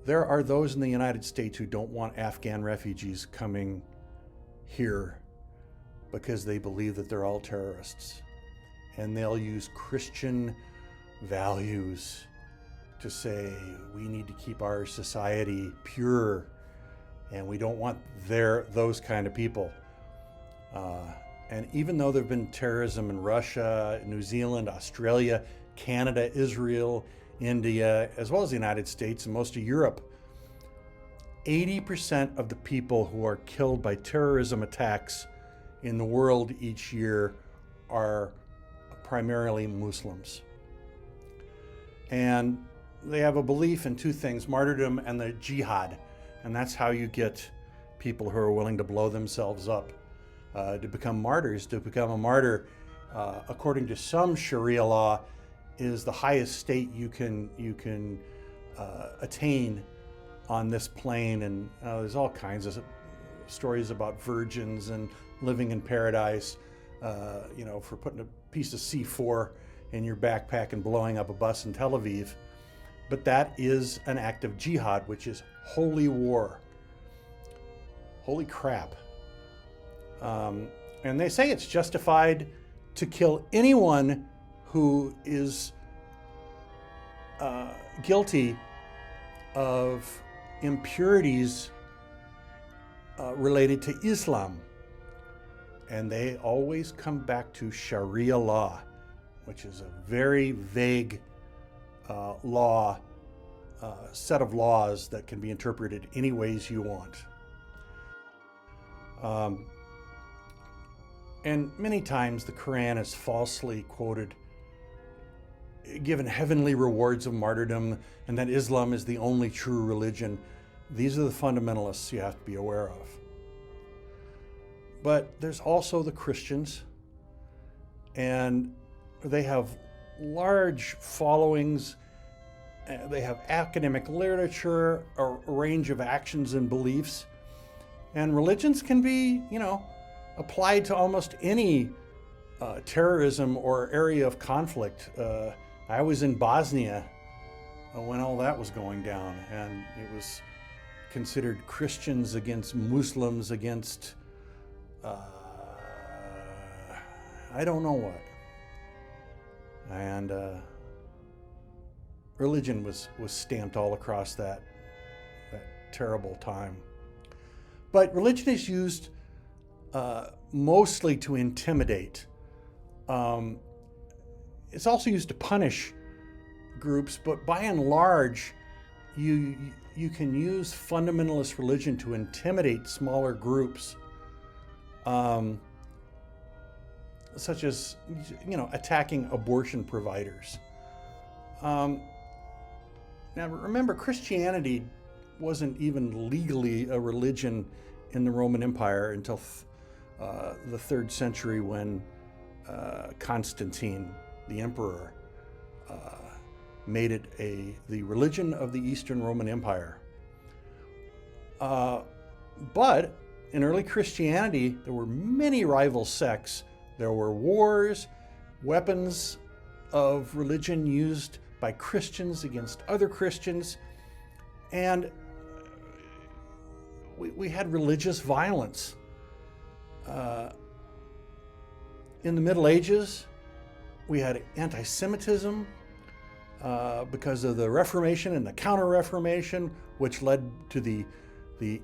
There are those in the United States who don't want Afghan refugees coming here because they believe that they're all terrorists. And they'll use Christian values to say we need to keep our society pure and we don't want those kind of people. And even though there have been terrorism in Russia, New Zealand, Australia, Canada, Israel, India, as well as the United States and most of Europe, 80% of the people who are killed by terrorism attacks in the world each year are primarily Muslims. And they have a belief in two things, martyrdom and the jihad. And that's how you get people who are willing to blow themselves up to become martyrs. To become a martyr, according to some Sharia law, is the highest state you can attain on this plane. And there's all kinds of stories about virgins and living in paradise, for putting a piece of C4 in your backpack and blowing up a bus in Tel Aviv. But that is an act of jihad, which is holy war. Holy crap. And they say it's justified to kill anyone who is guilty of impurities related to Islam. And they always come back to Sharia law, which is a very vague set of laws that can be interpreted any ways you want. And many times the Quran is falsely quoted, given heavenly rewards of martyrdom, and that Islam is the only true religion. These are the fundamentalists you have to be aware of. But there's also the Christians, and they have large followings. They have academic literature, a range of actions and beliefs. And religions can be, applied to almost any terrorism or area of conflict. I was in Bosnia when all that was going down, and it was considered Christians against Muslims against I don't know what. And religion was stamped all across that terrible time. But religion is used mostly to intimidate. It's also used to punish groups, but by and large, you can use fundamentalist religion to intimidate smaller groups, such as attacking abortion providers. Now remember, Christianity wasn't even legally a religion in the Roman Empire until the 3rd century, when Constantine, the emperor, made it the religion of the Eastern Roman Empire. But in early Christianity, there were many rival sects. There were wars, weapons of religion used by Christians against other Christians, and we had religious violence. In the Middle Ages, we had anti-Semitism because of the Reformation and the Counter-Reformation, which led to the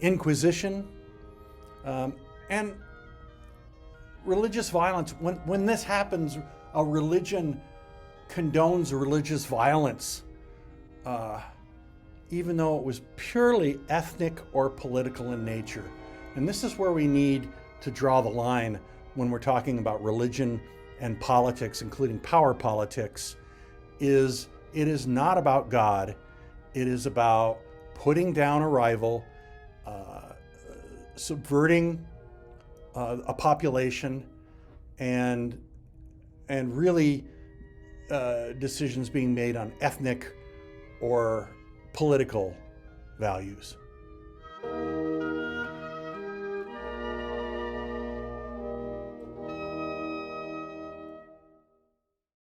Inquisition. And religious violence, when this happens, a religion condones religious violence, even though it was purely ethnic or political in nature. And this is where we need to draw the line when we're talking about religion and politics, including power politics. It is not about God. It is about putting down a rival, subverting a population, and really decisions being made on ethnic or political values.